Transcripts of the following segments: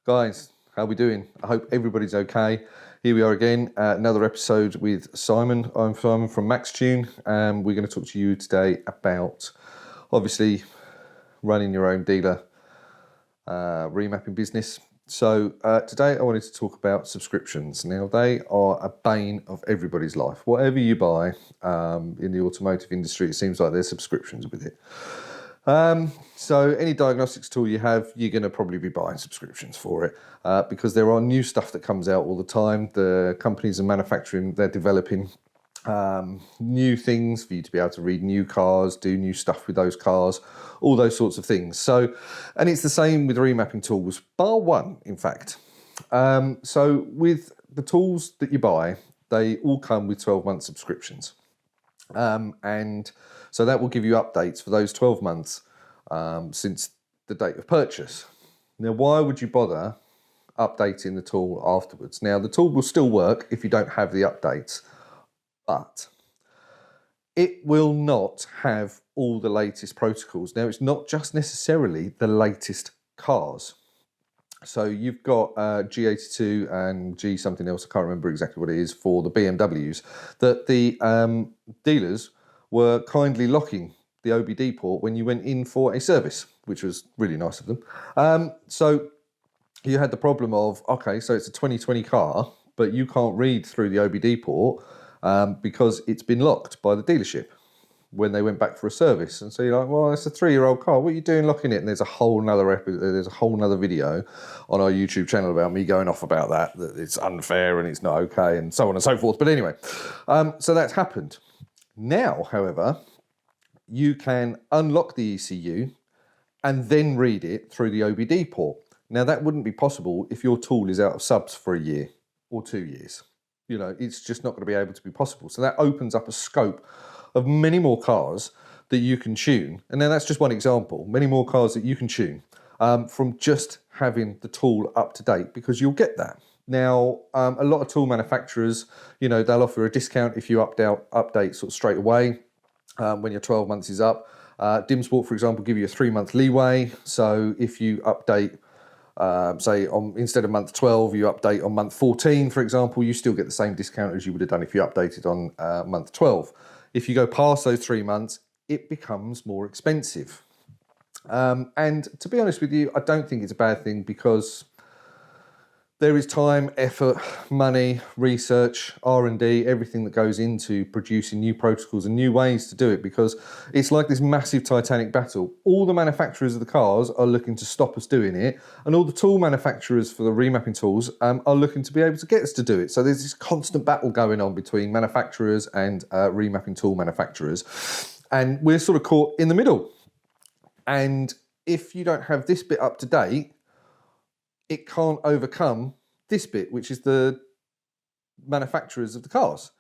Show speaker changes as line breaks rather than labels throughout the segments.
Guys, how we doing? I hope everybody's okay. Here we are again, another episode with Simon. I'm Simon from MaxTune, and we're going to talk to you today about, obviously, running your own dealer remapping business. So today I wanted to talk about subscriptions. Now, they are a bane of everybody's life. Whatever you buy in the automotive industry, it seems like there's subscriptions with it. So any diagnostics tool you have, you're going to probably be buying subscriptions for it because there are new stuff that comes out all the time. The companies are manufacturing, they're developing new things for you to be able to read new cars, do new stuff with those cars, all those sorts of things. So, and it's the same with remapping tools, bar one, in fact. So with the tools that you buy, they all come with 12-month subscriptions. And so that will give you updates for those 12 months since the date of purchase. Now, why would you bother updating the tool afterwards? Now, the tool will still work if you don't have the updates, but it will not have all the latest protocols. Now, it's not just necessarily the latest cars. So you've got G82 and G something else, I can't remember exactly what it is, for the BMWs, that the dealers were kindly locking the OBD port when you went in for a service, which was really nice of them. So you had the problem of, okay, so it's a 2020 car, but you can't read through the OBD port because it's been locked by the dealership when they went back for a service. And so you're like, well, it's a 3-year-old car, what are you doing locking it? And there's a whole nother video on our YouTube channel about me going off about that it's unfair and it's not okay and so on and so forth. But anyway, so that's happened. Now, however, you can unlock the ECU and then read it through the OBD port. Now, that wouldn't be possible if your tool is out of subs for a year or 2 years. You know, it's just not going to be able to be possible. So that opens up a scope of many more cars that you can tune. And then that's just one example, many more cars that you can tune from just having the tool up to date, because you'll get that. Now, a lot of tool manufacturers, you know, they'll offer a discount if you update sort of straight away when your 12 months is up. DimSport, for example, give you a 3-month leeway. So if you update, say instead of month 12, you update on month 14, for example, you still get the same discount as you would have done if you updated on month 12. If you go past those 3 months, it becomes more expensive. And to be honest with you, I don't think it's a bad thing, because there is time, effort, money, research, R&D, everything that goes into producing new protocols and new ways to do it, because it's like this massive titanic battle. All the manufacturers of the cars are looking to stop us doing it, and all the tool manufacturers for the remapping tools are looking to be able to get us to do it. So there's this constant battle going on between manufacturers and remapping tool manufacturers, and we're sort of caught in the middle. And if you don't have this bit up to date, it can't overcome this bit, which is the manufacturers of the cars.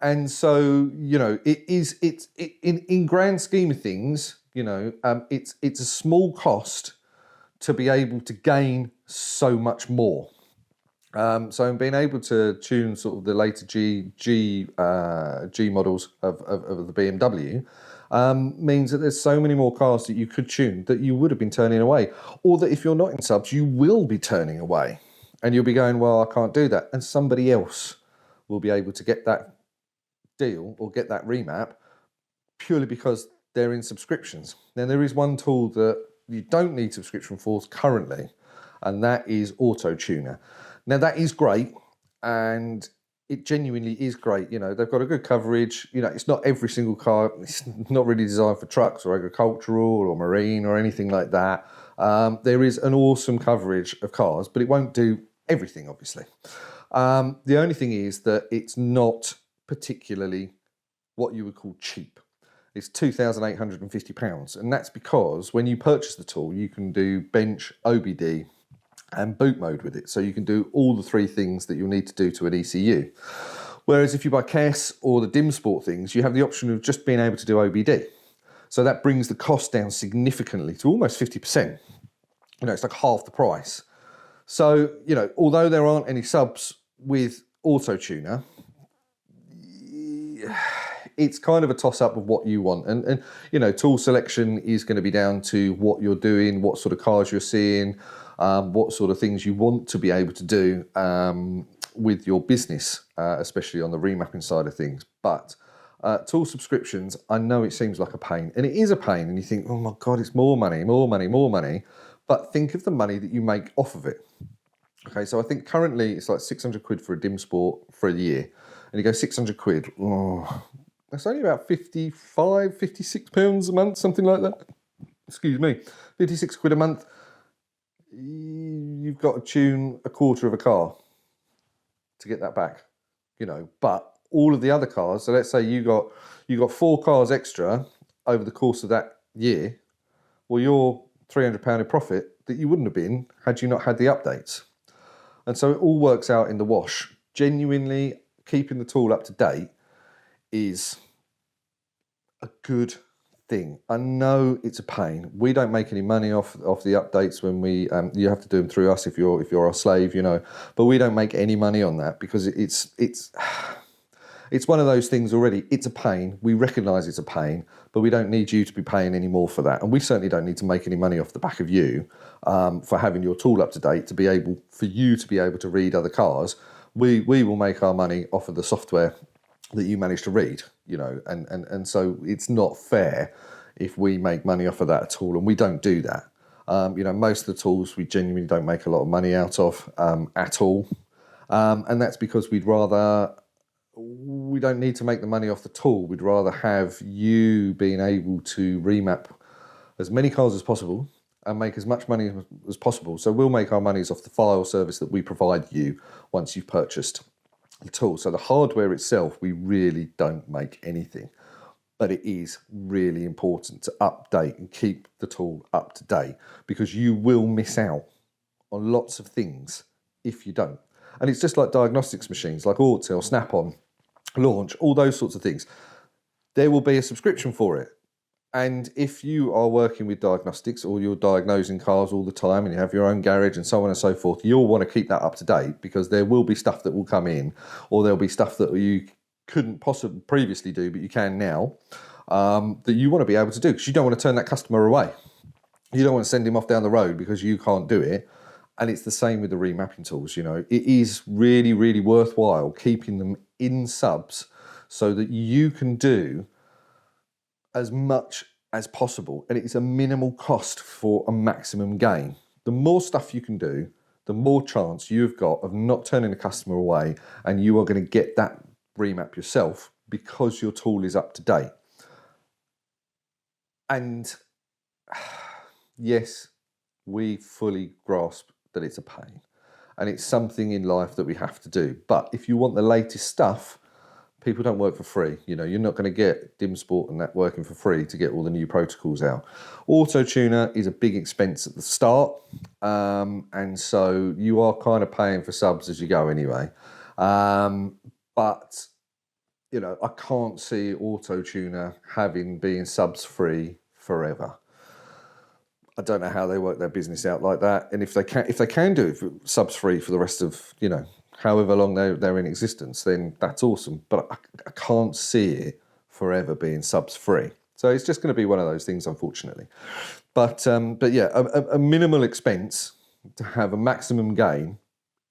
And so, you know, in grand scheme of things, you know, it's a small cost to be able to gain so much more. So in being able to tune sort of the later G models of the BMW, means that there's so many more cars that you could tune that you would have been turning away, or that if you're not in subs, you will be turning away, and you'll be going, well, I can't do that. And somebody else will be able to get that deal or get that remap purely because they're in subscriptions. Now, there is one tool that you don't need subscription for currently, and that is Auto Tuner. Now, that is great, and it genuinely is great. You know, they've got a good coverage. You know, it's not every single car. It's not really designed for trucks or agricultural or marine or anything like that. There is an awesome coverage of cars, but it won't do everything, obviously. The only thing is that it's not particularly what you would call cheap. It's £2,850. And that's because when you purchase the tool, you can do bench, OBD, and boot mode with it. So you can do all the 3 things that you'll need to do to an ECU. Whereas if you buy KES or the DimSport things, you have the option of just being able to do OBD. So that brings the cost down significantly to almost 50%. You know, it's like half the price. So, you know, although there aren't any subs with Auto Tuner, it's kind of a toss-up of what you want. And you know, tool selection is going to be down to what you're doing, what sort of cars you're seeing, what sort of things you want to be able to do with your business, especially on the remapping side of things. But tool subscriptions, I know it seems like a pain, and it is a pain, and you think, oh my God, it's more money, more money, more money. But think of the money that you make off of it. Okay, so I think currently it's like 600 quid for a dim sport for a year. And you go 600 quid, oh, that's only about 55, 56 pounds a month, something like that. Excuse me, 56 quid a month. You've got to tune a quarter of a car to get that back, but all of the other cars, so let's say you got 4 cars extra over the course of that year, well, you're £300 in profit that you wouldn't have been had you not had the updates. And so it all works out in the wash. Genuinely keeping the tool up to date is a good thing. I know it's a pain. We don't make any money off the updates when we you have to do them through us if you're our slave, but we don't make any money on that because it's one of those things already. It's a pain. We recognise it's a pain, but we don't need you to be paying any more for that. And we certainly don't need to make any money off the back of you for having your tool up to date for you to be able to read other cars. We will make our money off of the software that you manage to read, and so it's not fair if we make money off of that at all, and we don't do that. Most of the tools we genuinely don't make a lot of money out of at all, and that's because we don't need to make the money off the tool. We'd rather have you being able to remap as many cars as possible and make as much money as possible. So we'll make our monies off the file service that we provide you once you've purchased the tool. So the hardware itself, we really don't make anything, but it is really important to update and keep the tool up to date because you will miss out on lots of things if you don't. And it's just like diagnostics machines, like Autel, Snap-on, Launch, all those sorts of things. There will be a subscription for it. And if you are working with diagnostics or you're diagnosing cars all the time and you have your own garage and so on and so forth, you'll want to keep that up to date because there will be stuff that will come in or there'll be stuff that you couldn't possibly previously do, but you can now, that you want to be able to do because you don't want to turn that customer away. You don't want to send him off down the road because you can't do it. And it's the same with the remapping tools, It is really, really worthwhile keeping them in subs so that you can do as much as possible, and it's a minimal cost for a maximum gain. The more stuff you can do, the more chance you've got of not turning the customer away, and you are going to get that remap yourself because your tool is up to date. And yes, we fully grasp that it's a pain, and it's something in life that we have to do. But if you want the latest stuff, people don't work for free. You're not going to get dim sport and that working for free to get all the new protocols out. Auto tuner is a big expense at the start, and so you are kind of paying for subs as you go anyway. But I can't see auto tuner being subs free forever. I don't know how they work their business out like that, and if they can do it subs free for the rest of however long they're in existence, then that's awesome. But I can't see it forever being subs free. So it's just going to be one of those things, unfortunately. But yeah, a minimal expense to have a maximum gain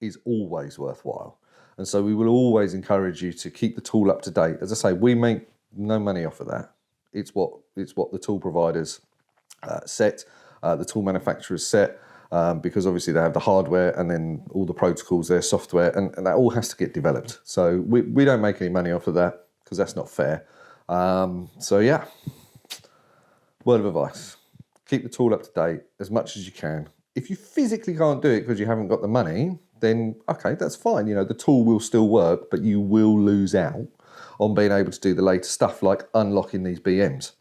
is always worthwhile. And so we will always encourage you to keep the tool up to date. As I say, we make no money off of that. It's what the tool providers set, the tool manufacturers set. Because obviously they have the hardware and then all the protocols, their software, and that all has to get developed. So we don't make any money off of that because that's not fair. So yeah, word of advice, keep the tool up to date as much as you can. If you physically can't do it because you haven't got the money, then okay, that's fine. The tool will still work, but you will lose out on being able to do the latest stuff like unlocking these BMs.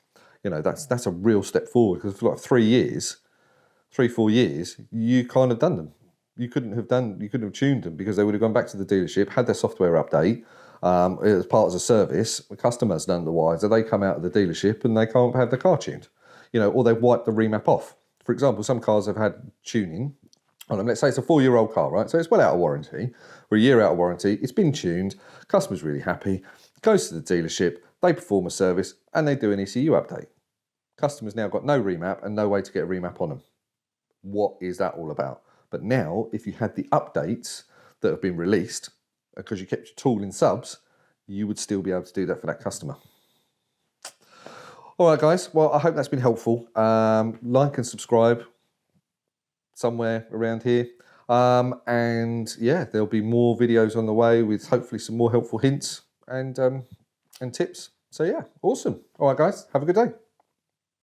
That's a real step forward because for like 3-4 years, you kind of done them. You couldn't have tuned them because they would have gone back to the dealership, had their software update as part of a service. The customer's none the wiser. They come out of the dealership and they can't have the car tuned, or they've wiped the remap off. For example, some cars have had tuning on them. Let's say it's a 4-year-old car, right? So it's well out of warranty. We're a year out of warranty. It's been tuned. Customer's really happy. Goes to the dealership. They perform a service and they do an ECU update. Customer's now got no remap and no way to get a remap on them. What is that all about? But now, if you had the updates that have been released, because you kept your tool in subs, you would still be able to do that for that customer. All right, guys. Well, I hope that's been helpful. Like and subscribe somewhere around here. And yeah, there'll be more videos on the way with hopefully some more helpful hints and tips. So yeah, awesome. All right, guys. Have a good day.